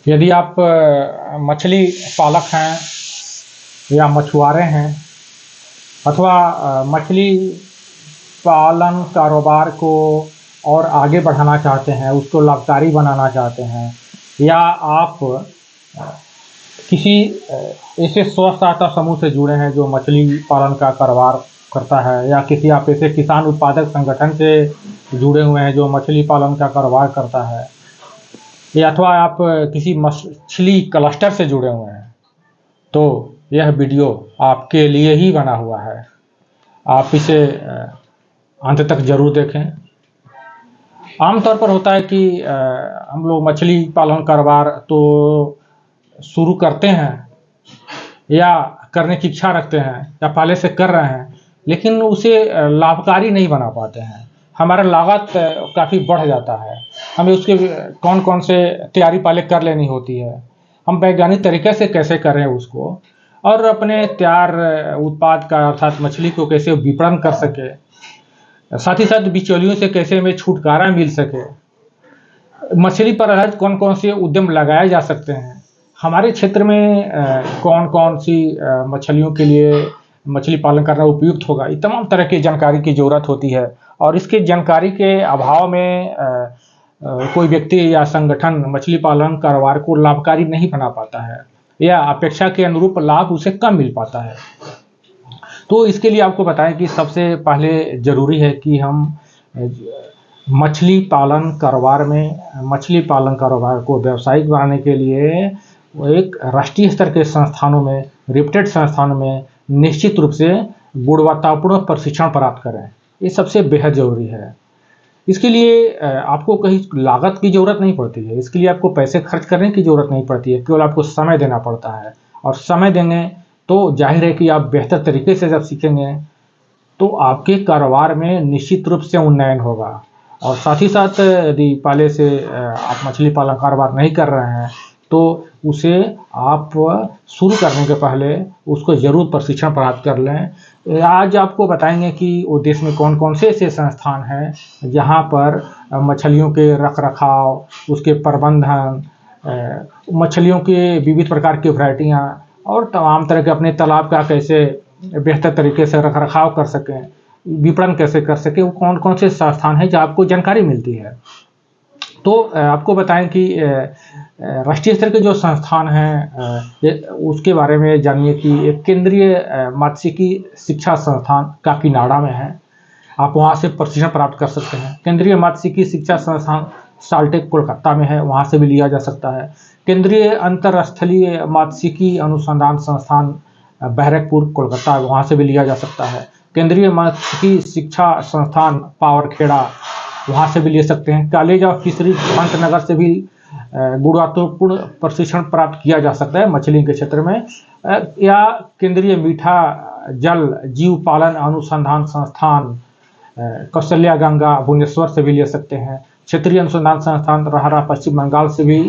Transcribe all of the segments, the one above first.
यदि आप मछली पालक हैं या मछुआरे हैं अथवा मछली पालन कारोबार को और आगे बढ़ाना चाहते हैं, उसको लाभकारी बनाना चाहते हैं, या आप किसी ऐसे स्व सहायता समूह से जुड़े हैं जो मछली पालन का कारोबार करता है, या किसी आप ऐसे किसान उत्पादक संगठन से जुड़े हुए हैं जो मछली पालन का कारोबार करता है, या अथवा आप किसी मछली क्लस्टर से जुड़े हुए हैं, तो यह वीडियो आपके लिए ही बना हुआ है। आप इसे अंत तक ज़रूर देखें। आमतौर पर होता है कि हम लोग मछली पालन कारोबार तो शुरू करते हैं या करने की इच्छा रखते हैं या पहले से कर रहे हैं, लेकिन उसे लाभकारी नहीं बना पाते हैं। हमारा लागत काफ़ी बढ़ जाता है। हमें उसके कौन कौन से तैयारी पहले कर लेनी होती है, हम वैज्ञानिक तरीके से कैसे करें उसको, और अपने तैयार उत्पाद का अर्थात मछली को कैसे विपणन कर सके, साथ ही साथ बिचौलियों से कैसे हमें छुटकारा मिल सके, मछली पर आधारित कौन कौन से उद्यम लगाए जा सकते हैं, हमारे क्षेत्र में कौन कौन सी मछलियों के लिए मछली पालन करना उपयुक्त होगा, ये तमाम तरह की जानकारी की ज़रूरत होती है। और इसकी जानकारी के अभाव में कोई व्यक्ति या संगठन मछली पालन कारोबार को लाभकारी नहीं बना पाता है, या अपेक्षा के अनुरूप लाभ उसे कम मिल पाता है। तो इसके लिए आपको बताएं कि सबसे पहले ज़रूरी है कि हम मछली पालन कारोबार को व्यावसायिक बनाने के लिए एक राष्ट्रीय स्तर के संस्थानों में, रेप्यूटेड संस्थानों में निश्चित रूप से गुणवत्तापूर्ण प्रशिक्षण प्राप्त करें। ये सबसे बेहद ज़रूरी है। इसके लिए आपको कहीं लागत की ज़रूरत नहीं पड़ती है, इसके लिए आपको पैसे खर्च करने की ज़रूरत नहीं पड़ती है, केवल आपको समय देना पड़ता है। और समय देंगे तो जाहिर है कि आप बेहतर तरीके से जब सीखेंगे तो आपके कारोबार में निश्चित रूप से उन्नयन होगा। और साथ ही साथ यदि पहले से आप मछली पालन कारोबार नहीं कर रहे हैं तो उसे आप शुरू करने के पहले उसको ज़रूर प्रशिक्षण प्राप्त कर लें। आज आपको बताएंगे कि वो देश में कौन कौन से ऐसे संस्थान हैं जहां पर मछलियों के रखरखाव, उसके प्रबंधन, मछलियों के विविध प्रकार की वैरायटियाँ और तमाम तरह के अपने तालाब का कैसे बेहतर तरीके से रखरखाव कर सकें, विपणन कैसे कर सकें, वो कौन कौन से संस्थान हैं जहाँ आपको जानकारी मिलती है। तो आपको बताएं कि राष्ट्रीय स्तर के जो संस्थान हैं उसके बारे में जानिए कि एक केंद्रीय मात्स्यिकी शिक्षा संस्थान काकीनाडा में है, आप वहाँ से प्रशिक्षण प्राप्त कर सकते हैं। केंद्रीय मात्स्यिकी शिक्षा संस्थान साल्टेक कोलकाता में है, वहाँ से भी लिया जा सकता है। केंद्रीय अंतरस्थलीय मात्स्यिकी अनुसंधान संस्थान बैरकपुर कोलकाता, वहाँ से भी लिया जा सकता है। केंद्रीय मात्स्यिकी शिक्षा संस्थान पावरखेड़ा, वहाँ से भी ले सकते हैं। कॉलेज ऑफ फिशरीज पंतनगर से भी गुणवत्तापूर्ण प्रशिक्षण प्राप्त किया जा सकता है मछली के क्षेत्र में। या केंद्रीय मीठा जल जीव पालन अनुसंधान संस्थान कौशल्या गंगा भुवनेश्वर से भी ले सकते हैं। क्षेत्रीय अनुसंधान संस्थान रहरा पश्चिम बंगाल से भी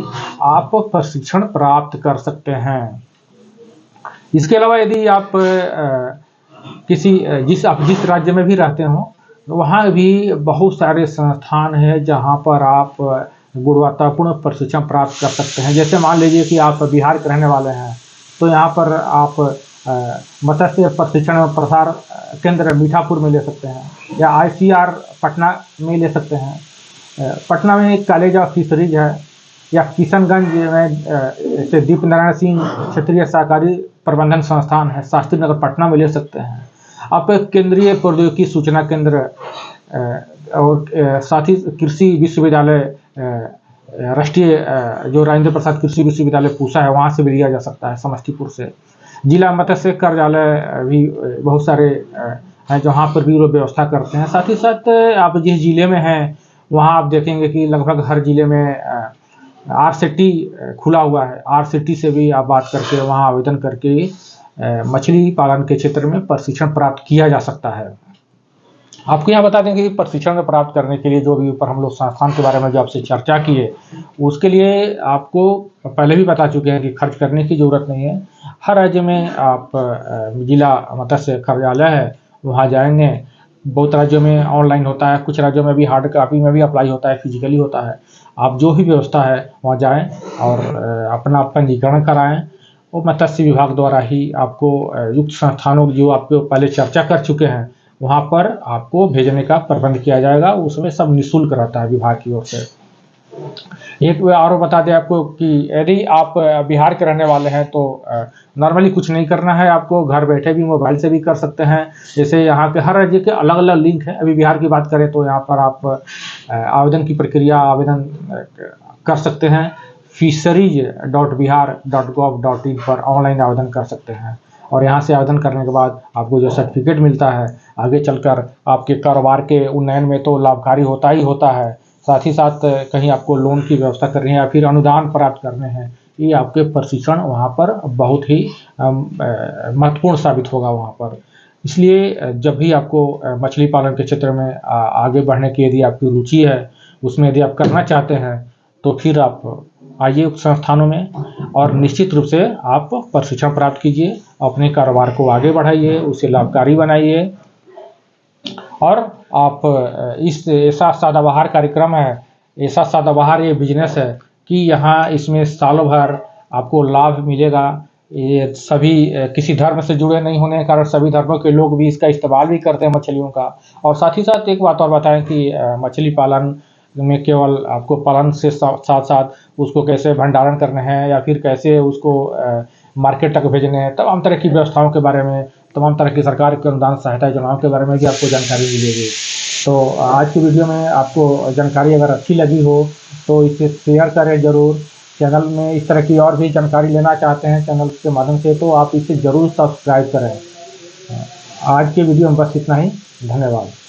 आप प्रशिक्षण प्राप्त कर सकते हैं। इसके अलावा यदि आप जिस राज्य में भी रहते हो वहाँ भी बहुत सारे संस्थान हैं जहाँ पर आप गुणवत्तापूर्ण प्रशिक्षण प्राप्त कर सकते हैं। जैसे मान लीजिए कि आप बिहार के रहने वाले हैं तो यहाँ पर आप मत्स्य प्रशिक्षण प्रसार केंद्र मीठापुर में ले सकते हैं, या ICR पटना में ले सकते हैं। पटना में एक कॉलेज ऑफ फिशरीज है, या किशनगंज में से दीप नारायण सिंह क्षेत्रीय सहकारी प्रबंधन संस्थान है, शास्त्री नगर पटना में ले सकते हैं। आप केंद्रीय प्रौद्योगिकी सूचना केंद्र और साथ ही कृषि विश्वविद्यालय राष्ट्रीय जो राजेंद्र प्रसाद कृषि विश्वविद्यालय पूसा है, वहाँ से भी लिया जा सकता है समस्तीपुर से। जिला मत्स्य कार्यालय भी बहुत सारे हैं जहाँ पर भी वो व्यवस्था करते हैं। साथ ही साथ आप जिस जिले में हैं वहाँ आप देखेंगे कि लगभग हर जिले में RCT खुला हुआ है। RCT से भी आप बात करके वहाँ आवेदन करके मछली पालन के क्षेत्र में प्रशिक्षण प्राप्त किया जा सकता है। आपको यहाँ बता दें कि प्रशिक्षण प्राप्त करने के लिए जो भी ऊपर हम लोग संस्थान के बारे में जो आपसे चर्चा किए उसके लिए आपको पहले भी बता चुके हैं कि खर्च करने की ज़रूरत नहीं है। हर राज्य में आप जिला मत्स्य कार्यालय है वहाँ जाएंगे। बहुत राज्यों में ऑनलाइन होता है, कुछ राज्यों में भी हार्ड कॉपी में भी अप्लाई होता है, फिजिकली होता है। आप जो भी व्यवस्था है वहाँ जाएं और अपना पंजीकरण कराएं। वो मत्स्य विभाग द्वारा ही आपको युक्त संस्थानों जो आपको पहले चर्चा कर चुके हैं वहाँ पर आपको भेजने का प्रबंध किया जाएगा। उसमें सब निःशुल्क रहता है विभाग की ओर से। एक और बता दें आपको कि यदि आप बिहार के रहने वाले हैं तो नॉर्मली कुछ नहीं करना है, आपको घर बैठे भी मोबाइल से भी कर सकते हैं। जैसे यहाँ के हर राज्य के अलग अलग लिंक हैं। अभी बिहार की बात करें तो यहाँ पर आप आवेदन की प्रक्रिया आवेदन कर सकते हैं। fisheries.bihar.gov.in पर ऑनलाइन आवेदन कर सकते हैं और यहाँ से आवेदन करने के बाद आपको जो सर्टिफिकेट मिलता है आगे चलकर आपके कारोबार के उन्नयन में तो लाभकारी होता ही होता है। साथ ही साथ कहीं आपको लोन की व्यवस्था करनी है या फिर अनुदान प्राप्त करने हैं, ये आपके प्रशिक्षण वहाँ पर बहुत ही महत्वपूर्ण साबित होगा वहाँ पर। इसलिए जब भी आपको मछली पालन के क्षेत्र में आगे बढ़ने की यदि आपकी रुचि है, उसमें यदि आप करना चाहते हैं तो फिर आप आइए उप संस्थानों में और निश्चित रूप से आप प्रशिक्षण प्राप्त कीजिए, अपने कारोबार को आगे बढ़ाइए, उसे लाभकारी बनाइए। और आप इस ऐसा सदाबहार कार्यक्रम है, ऐसा सदाबहार ये बिजनेस है कि यहाँ इसमें सालों भर आपको लाभ मिलेगा। ये सभी किसी धर्म से जुड़े नहीं होने के कारण सभी धर्मों के लोग भी इसका इस्तेमाल भी करते हैं मछलियों का। और साथ ही साथ एक बात और बताएं कि मछली पालन में केवल आपको पालन से साथ साथ उसको कैसे भंडारण करने हैं या फिर कैसे उसको मार्केट तक भेजने हैं, तमाम तरह की व्यवस्थाओं के बारे में, तमाम तरह की सरकार के अनुदान सहायता योजनाओं के बारे में भी आपको जानकारी मिलेगी। तो आज की वीडियो में आपको जानकारी अगर अच्छी लगी हो तो इसे शेयर करें ज़रूर। चैनल में इस तरह की और भी जानकारी लेना चाहते हैं चैनल के माध्यम से तो आप इसे ज़रूर सब्सक्राइब करें। आज के वीडियो में बस इतना ही। धन्यवाद।